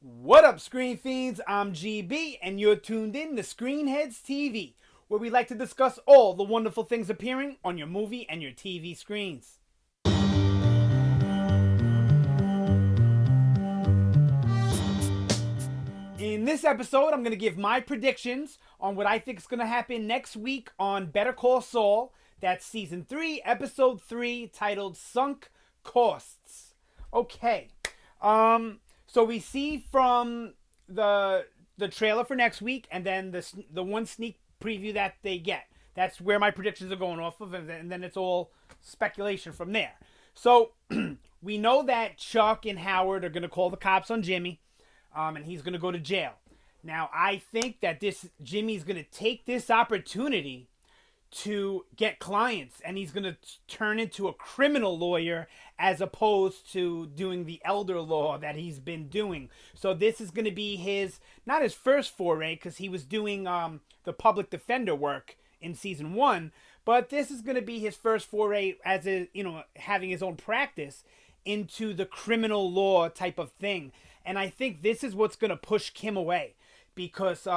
What up, Screen Fiends? I'm GB, and you're tuned in to Screen Headz TV, where we like to discuss all the wonderful things appearing on your movie and your TV screens. In this episode, I'm going to give my predictions on what I think is going to happen next week on Better Call Saul. That's Season 3, Episode 3, titled Sunk Costs. Okay. So we see from the trailer for next week, and then the one sneak preview that they get. That's where my predictions are going off of, and then it's all speculation from there. So we know that Chuck and Howard are going to call the cops on Jimmy, and he's going to go to jail. Now, I think that Jimmy's going to take this opportunity to get clients, and he's going to turn into a criminal lawyer as opposed to doing the elder law that he's been doing. So this is going to be not his first foray, because he was doing the public defender work in season 1, but this is going to be his first foray as having his own practice into the criminal law type of thing. And I think this is what's going to push Kim away, because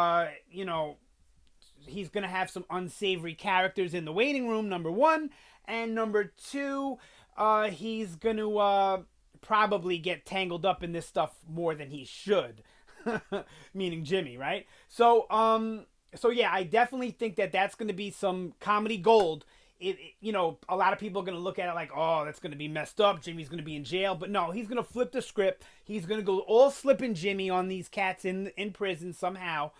he's going to have some unsavory characters in the waiting room, number one. And number two, he's going to probably get tangled up in this stuff more than he should. Meaning Jimmy, right? So yeah, I definitely think that that's going to be some comedy gold. A lot of people are going to look at it like, oh, that's going to be messed up. Jimmy's going to be in jail. But no, he's going to flip the script. He's going to go all slipping Jimmy on these cats in prison somehow.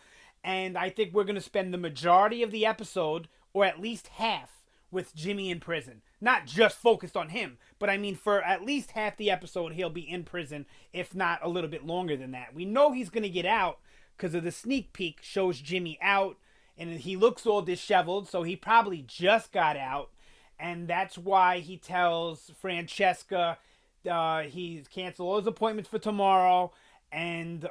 And I think we're going to spend the majority of the episode, or at least half, with Jimmy in prison. Not just focused on him, but I mean for at least half the episode, he'll be in prison, if not a little bit longer than that. We know he's going to get out because of the sneak peek shows Jimmy out, and he looks all disheveled, so he probably just got out. And that's why he tells Francesca he's canceled all his appointments for tomorrow, and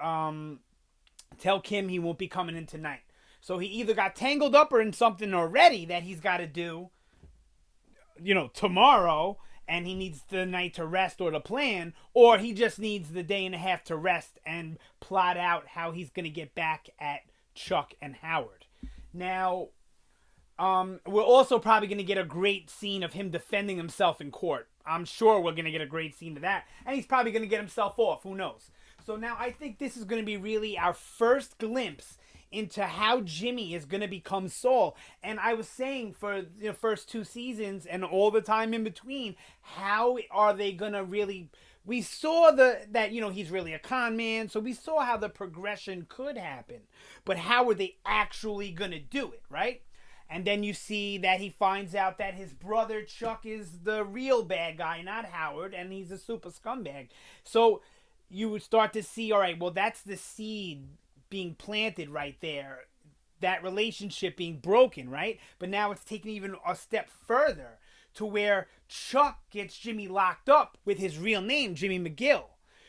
tell Kim he won't be coming in tonight. So he either got tangled up or in something already that he's got to do, tomorrow, and he needs the night to rest or to plan, or he just needs the day and a half to rest and plot out how he's going to get back at Chuck and Howard. Now, we're also probably going to get a great scene of him defending himself in court. I'm sure we're going to get a great scene of that, and he's probably going to get himself off. Who knows? So now I think this is going to be really our first glimpse into how Jimmy is going to become Saul. And I was saying for the first 2 seasons and all the time in between, how are they going to really... We saw that he's really a con man, so we saw how the progression could happen. But how are they actually going to do it, right? And then you see that he finds out that his brother Chuck is the real bad guy, not Howard, and he's a super scumbag. So you would start to see, all right, well, that's the seed being planted right there. That relationship being broken, right? But now it's taken even a step further to where Chuck gets Jimmy locked up with his real name, Jimmy McGill.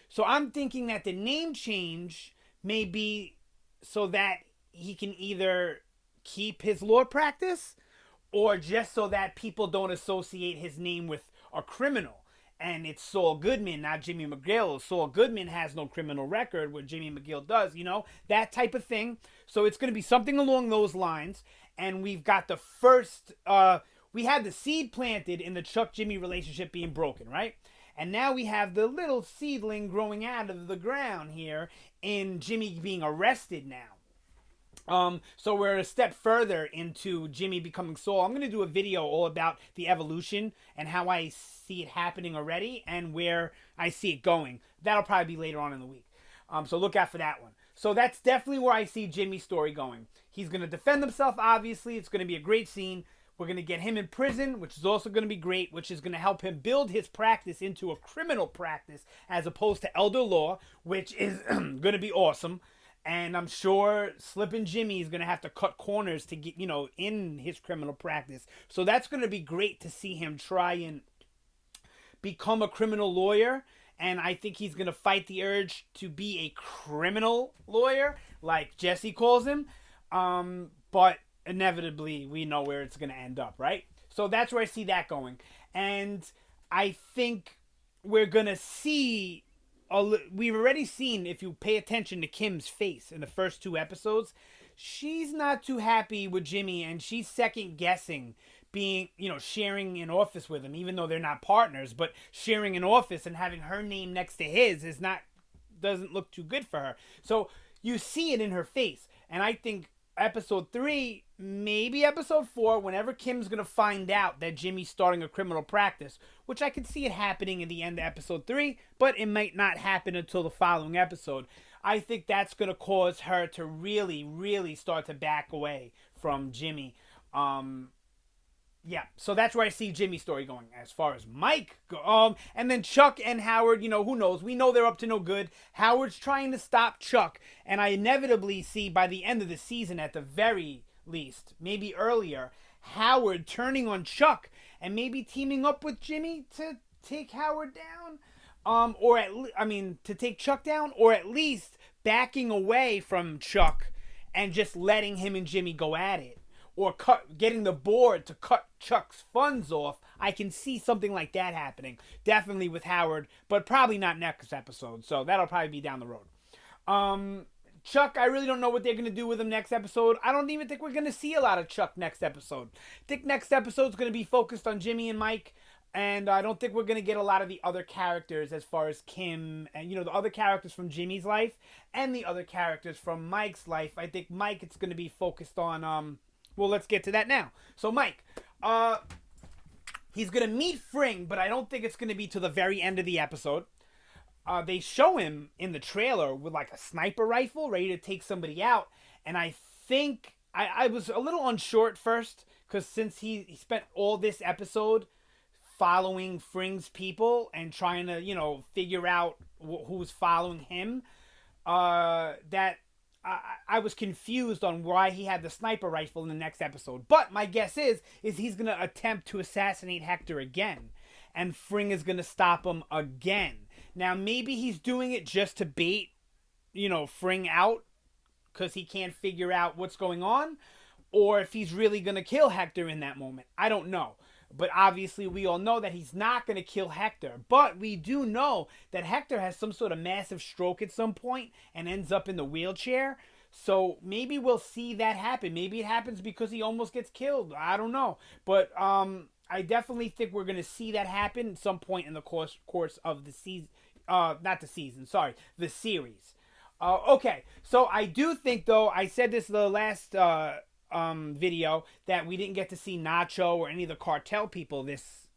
So I'm thinking that the name change may be so that he can either keep his law practice or just so that people don't associate his name with a criminal. And it's Saul Goodman, not Jimmy McGill. Saul Goodman has no criminal record, where Jimmy McGill does, that type of thing. So it's going to be something along those lines. And we've got the first, we had the seed planted in the Chuck-Jimmy relationship being broken, right? And now we have the little seedling growing out of the ground here in Jimmy being arrested now. So we're a step further into Jimmy becoming Saul. I'm going to do a video all about the evolution and how I see it happening already and where I see it going. That'll probably be later on in the week. So look out for that one. So that's definitely where I see Jimmy's story going. He's going to defend himself, obviously. It's going to be a great scene. We're going to get him in prison, which is also going to be great, which is going to help him build his practice into a criminal practice as opposed to elder law, which is going to be awesome. And I'm sure Slippin' Jimmy is going to have to cut corners to get, in his criminal practice. So that's going to be great to see him try and become a criminal lawyer. And I think he's going to fight the urge to be a criminal lawyer, like Jesse calls him. But inevitably, we know where it's going to end up, right? So that's where I see that going. And I think we're going to see we've already seen, if you pay attention to Kim's face in the first 2 episodes, she's not too happy with Jimmy, and she's second guessing being, sharing an office with him, even though they're not partners. But sharing an office and having her name next to his doesn't look too good for her. So you see it in her face, and I think episode 3, maybe episode 4, whenever Kim's gonna find out that Jimmy's starting a criminal practice, which I could see it happening in the end of episode 3, but it might not happen until the following episode. I think that's gonna cause her to really, really start to back away from Jimmy. Yeah, so that's where I see Jimmy's story going. As far as Mike, and then Chuck and Howard, who knows? We know they're up to no good. Howard's trying to stop Chuck, and I inevitably see by the end of the season, at the very least, maybe earlier, Howard turning on Chuck and maybe teaming up with Jimmy to take Howard down, to take Chuck down, or at least backing away from Chuck and just letting him and Jimmy go at it. Or getting the board to cut Chuck's funds off. I can see something like that happening. Definitely with Howard, but probably not next episode. So that'll probably be down the road. Chuck, I really don't know what they're going to do with him next episode. I don't even think we're going to see a lot of Chuck next episode. I think next episode's going to be focused on Jimmy and Mike. And I don't think we're going to get a lot of the other characters as far as Kim and, the other characters from Jimmy's life and the other characters from Mike's life. I think Mike, it's going to be focused on... Well, let's get to that now. So, Mike, he's going to meet Fring, but I don't think it's going to be to the very end of the episode. They show him in the trailer with, like, a sniper rifle ready to take somebody out. And I think I was a little unsure at first, because since he spent all this episode following Fring's people and trying to, figure out who's following him, that... I was confused on why he had the sniper rifle in the next episode. But my guess is he's going to attempt to assassinate Hector again. And Fring is going to stop him again. Now, maybe he's doing it just to bait, Fring out because he can't figure out what's going on. Or if he's really going to kill Hector in that moment. I don't know. But obviously we all know that he's not going to kill Hector. But we do know that Hector has some sort of massive stroke at some point and ends up in the wheelchair. So maybe we'll see that happen. Maybe it happens because he almost gets killed. I don't know. But I definitely think we're going to see that happen at some point in the course of the season. The series. Okay, so I do think, though, I said this the last... video, that we didn't get to see Nacho or any of the cartel people this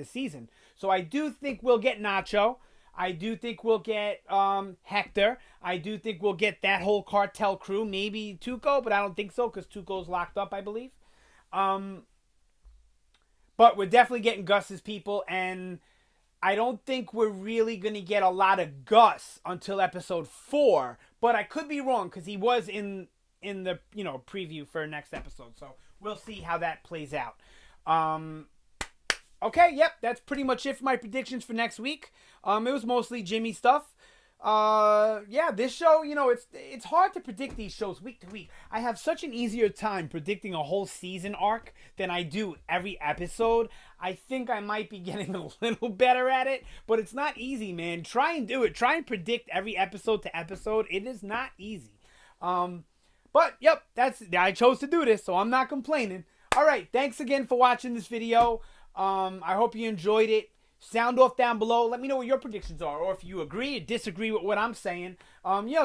season. So I do think we'll get Nacho. I do think we'll get Hector. I do think we'll get that whole cartel crew. Maybe Tuco, but I don't think so because Tuco's locked up, I believe. But we're definitely getting Gus's people, and I don't think we're really going to get a lot of Gus until episode 4. But I could be wrong because he was in the preview for next episode, so we'll see how that plays out. Okay, yep, that's pretty much it for my predictions for next week. It was mostly Jimmy stuff. This show, it's hard to predict these shows week to week. I have such an easier time predicting a whole season arc than I do every episode. I think I might be getting a little better at it, but it's not easy, man. Try and do it. Try and predict every episode to episode. It is not easy. But, yep, I chose to do this, so I'm not complaining. All right, thanks again for watching this video. I hope you enjoyed it. Sound off down below. Let me know what your predictions are, or if you agree or disagree with what I'm saying.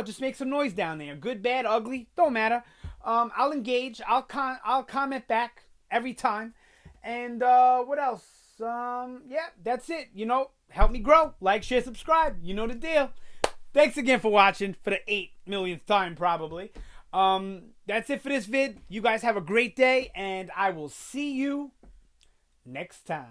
Just make some noise down there. Good, bad, ugly, don't matter. I'll engage. I'll comment back every time. And what else? That's it. Help me grow. Like, share, subscribe. You know the deal. Thanks again for watching for the 8 millionth time, probably. That's it for this vid. You guys have a great day, and I will see you next time.